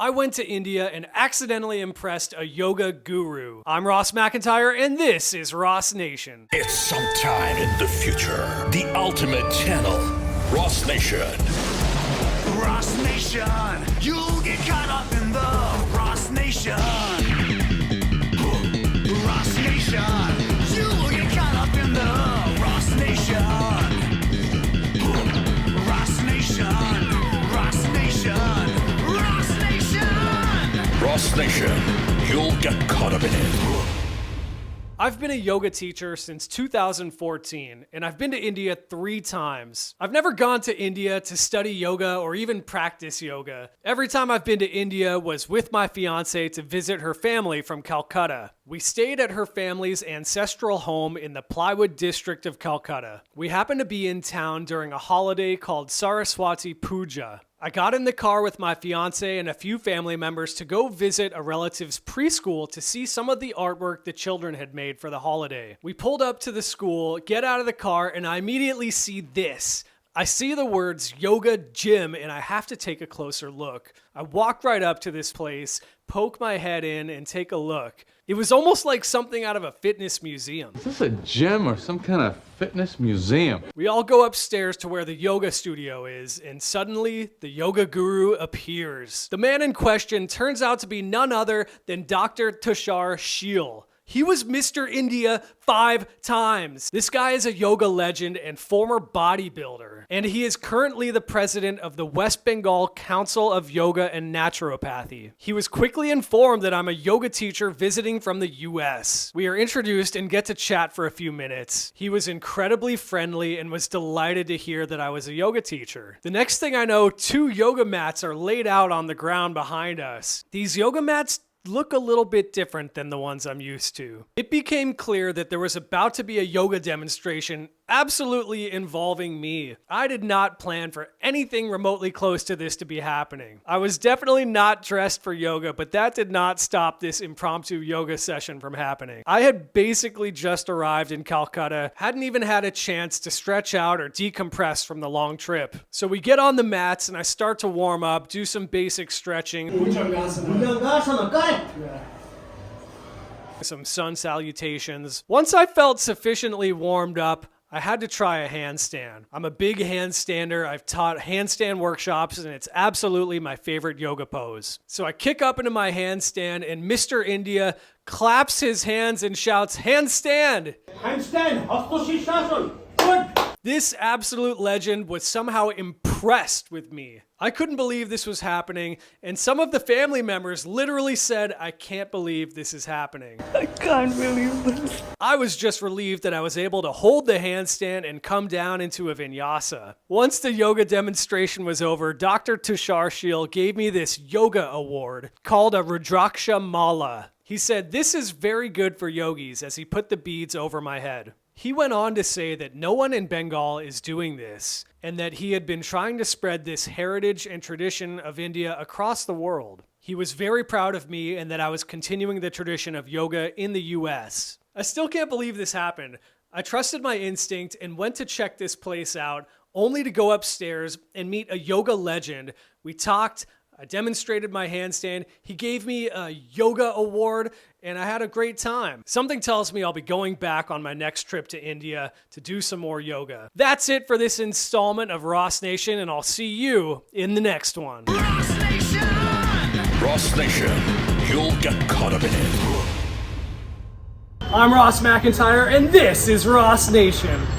I went to India and accidentally impressed a yoga guru. I'm Ross McIntyre, and this is Ross Nation. It's sometime in the future. The ultimate channel, Ross Nation. Ross Nation, you'll get caught up in the Ross Nation. Ross Nation, you'll get caught up in the Ross Nation. Ross Nation, Ross Nation, Ross Nation. Ross Nation, you'll get caught up in it. I've been a yoga teacher since 2014, and I've been to India 3 times. I've never gone to India to study yoga or even practice yoga. Every time I've been to India was with my fiance to visit her family from Calcutta. We stayed at her family's ancestral home in the Plywood district of Calcutta. We happened to be in town during a holiday called Saraswati Puja. I got in the car with my fiance and a few family members to go visit a relative's preschool to see some of the artwork the children had made for the holiday. We pulled up to the school, get out of the car, and I immediately see this. I see the words yoga gym and I have to take a closer look. I walk right up to this place, poke my head in, and take a look. It was almost like something out of a fitness museum. Is this a gym or some kind of fitness museum? We all go upstairs to where the yoga studio is, and suddenly the yoga guru appears. The man in question turns out to be none other than Dr. Tushar Sil. He was Mr. India 5 times. This guy is a yoga legend and former bodybuilder, and he is currently the president of the West Bengal Council of Yoga and Naturopathy. He was quickly informed that I'm a yoga teacher visiting from the US. We are introduced and get to chat for a few minutes. He was incredibly friendly and was delighted to hear that I was a yoga teacher. The next thing I know, 2 yoga mats are laid out on the ground behind us. These yoga mats look a little bit different than the ones I'm used to. It became clear that there was about to be a yoga demonstration absolutely involving me. I did not plan for anything remotely close to this to be happening. I was definitely not dressed for yoga, but that did not stop this impromptu yoga session from happening. I had basically just arrived in Calcutta, hadn't even had a chance to stretch out or decompress from the long trip. So we get on the mats and I start to warm up, do some basic stretching, some sun salutations. Once I felt sufficiently warmed up, I had to try a handstand. I'm a big handstander. I've taught handstand workshops and it's absolutely my favorite yoga pose. So I kick up into my handstand and Mr. India claps his hands and shouts, "Handstand!" Handstand, Hastashishasana. Good. This absolute legend was somehow impressed with me. I couldn't believe this was happening, and some of the family members literally said, "I can't believe this is happening." I can't believe this. I was just relieved that I was able to hold the handstand and come down into a vinyasa. Once the yoga demonstration was over, Dr. Tushar Sil gave me this yoga award called a rudraksha mala. He said, "This is very good for yogis," as he put the beads over my head. He went on to say that no one in Bengal is doing this, and that he had been trying to spread this heritage and tradition of India across the world. He was very proud of me and that I was continuing the tradition of yoga in the US. I still can't believe this happened. I trusted my instinct and went to check this place out, only to go upstairs and meet a yoga legend. We talked, I demonstrated my handstand, he gave me a yoga award, and I had a great time. Something tells me I'll be going back on my next trip to India to do some more yoga. That's it for this installment of Ross Nation, and I'll see you in the next one. Ross Nation. Ross Nation, you'll get caught up in it. I'm Ross McIntyre, and this is Ross Nation.